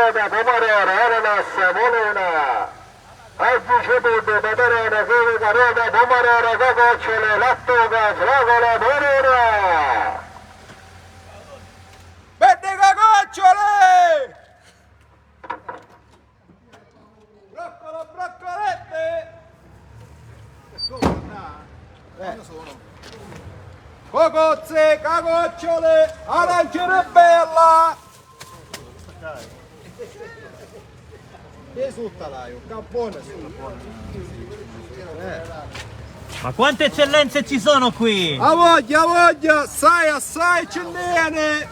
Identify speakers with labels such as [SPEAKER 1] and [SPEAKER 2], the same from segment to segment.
[SPEAKER 1] Roda, Pomarera, Ananas, Molina. Oggi c'è Budde, Paterana, Chimica, Roda, Pomarera, Cacocciole, Lattuga, Fragola, Molina.
[SPEAKER 2] Vedi cacocciole! Broccolo, broccolette! Cocozze, cacocciole, arancione bella! Esulta io, cappone
[SPEAKER 3] Ma quante eccellenze ci sono qui?
[SPEAKER 2] a voglia, assai ce n'è!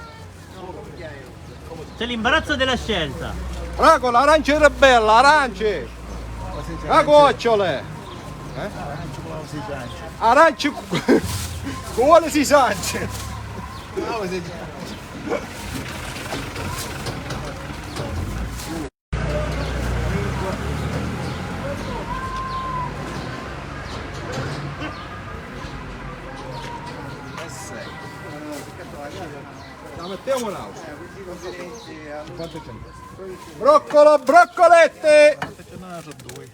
[SPEAKER 3] C'è l'imbarazzo della scelta.
[SPEAKER 2] Fragola, arancione bella, arance! Cacocciole! Arance come si sancia? La mettiamo là. Broccolo, broccolette! Due.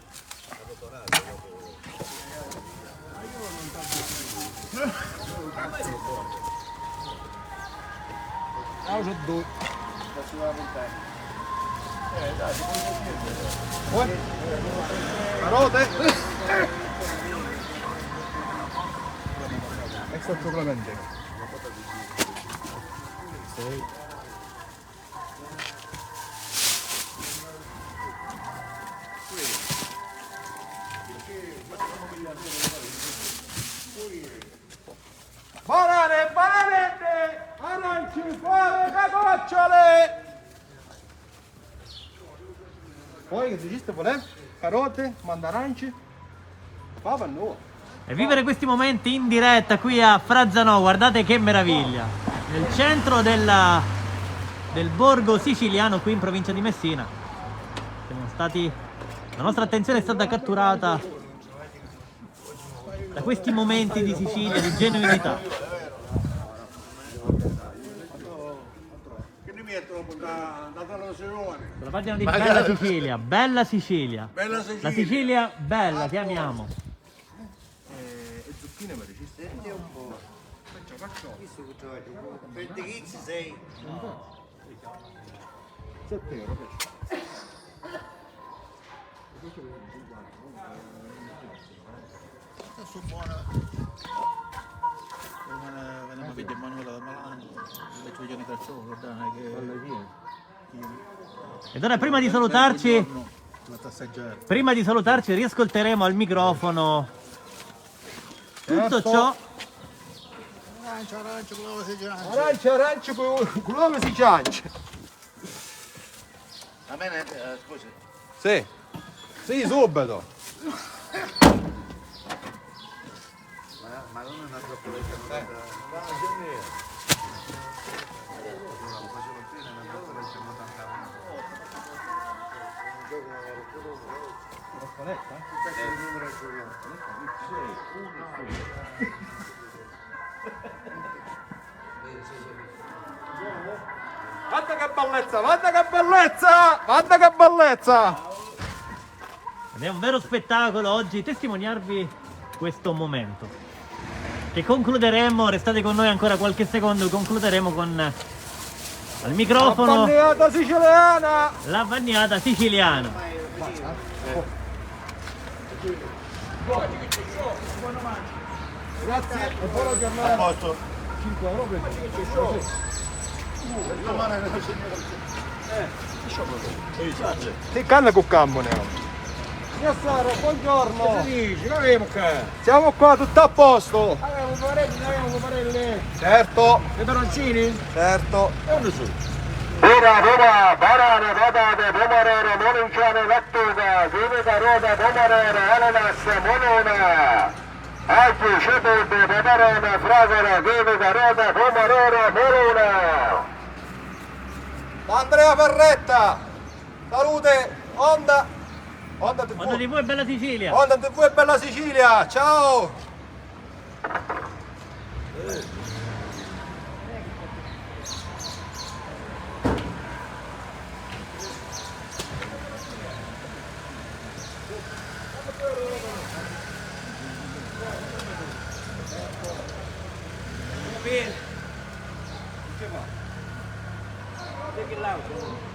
[SPEAKER 2] Carote. Extra chocolate. Banane, bananette, aranci, fave, cacocciole! Poi che esiste volè? Carote, mandaranci, fava no.
[SPEAKER 3] E vivere questi momenti in diretta qui a Frazzano, guardate che meraviglia! Nel centro del borgo siciliano qui in provincia di Messina. La nostra attenzione è stata catturata da questi momenti di Sicilia, di genuinità. Sulla pagina di Bella Sicilia, Bella Sicilia. La Sicilia bella, ti amiamo.
[SPEAKER 2] E zucchine mi registri? Senti un po'. Faccio. 20 kg sei. 7 euro.
[SPEAKER 4] Sono buona. Veniamo a vedere Manuela da Milano, le tue giorni calciolo, guardate che...
[SPEAKER 3] Ed ora prima di salutarci, riascolteremo al microfono tutto ciò.
[SPEAKER 4] Arancia, quello si giancia.
[SPEAKER 2] Arancia, quello si giancia.
[SPEAKER 4] A me scusi.
[SPEAKER 2] Sì, subito.
[SPEAKER 4] Ma non è una zoccolatina.
[SPEAKER 2] Guarda che bellezza, guarda che bellezza, guarda che bellezza.
[SPEAKER 3] Ed è un vero spettacolo oggi testimoniarvi questo momento. Che concluderemo, restate con noi ancora qualche secondo, concluderemo con al microfono
[SPEAKER 2] La bagnata siciliana.
[SPEAKER 3] la bagnata siciliana.
[SPEAKER 2] Grazie e buona giornata.
[SPEAKER 4] A posto.
[SPEAKER 2] 5 euro per Che canna con cammone? Signor Saro, buongiorno. Siamo qua, tutto a posto.
[SPEAKER 5] Avevamo parelli.
[SPEAKER 2] Certo,
[SPEAKER 5] Peperoncini?
[SPEAKER 2] certo.
[SPEAKER 5] E dove sono?
[SPEAKER 1] Roma, banane, patate, pomodoro, molinciane, lattuga, chimica, roda, pomodoro, ananas, molina. Oggi c'è Budde, Paterana, Fragola, chimica, roda, pomodoro, molina.
[SPEAKER 2] Andrea Ferretta. Salute, Onda
[SPEAKER 3] Onda
[SPEAKER 2] TV.
[SPEAKER 3] TV e Bella Sicilia.
[SPEAKER 2] Onda TV e Bella Sicilia. Ciao. Che fa?
[SPEAKER 5] Che l'auto?